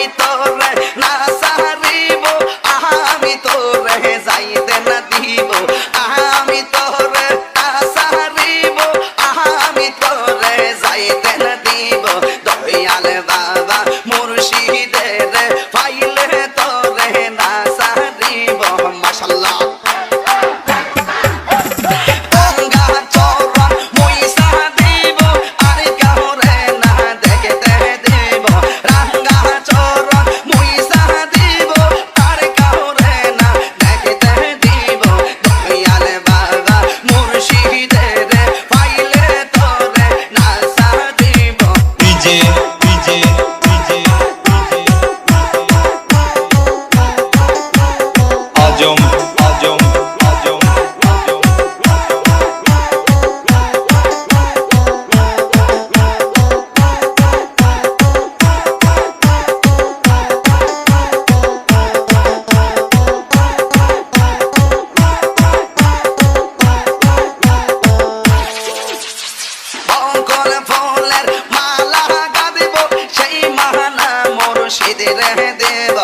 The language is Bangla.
আমি তোরে না সারিব, আমি তোরে যাইতে না দিব, আমি তোরে না সারিব, আমি তোরে যাইতে না দিব। দয়াল বাবা মুর্শিদের পাইলে তোরে না সারিব। মাশাআল্লাহ মুর্শিদের দেব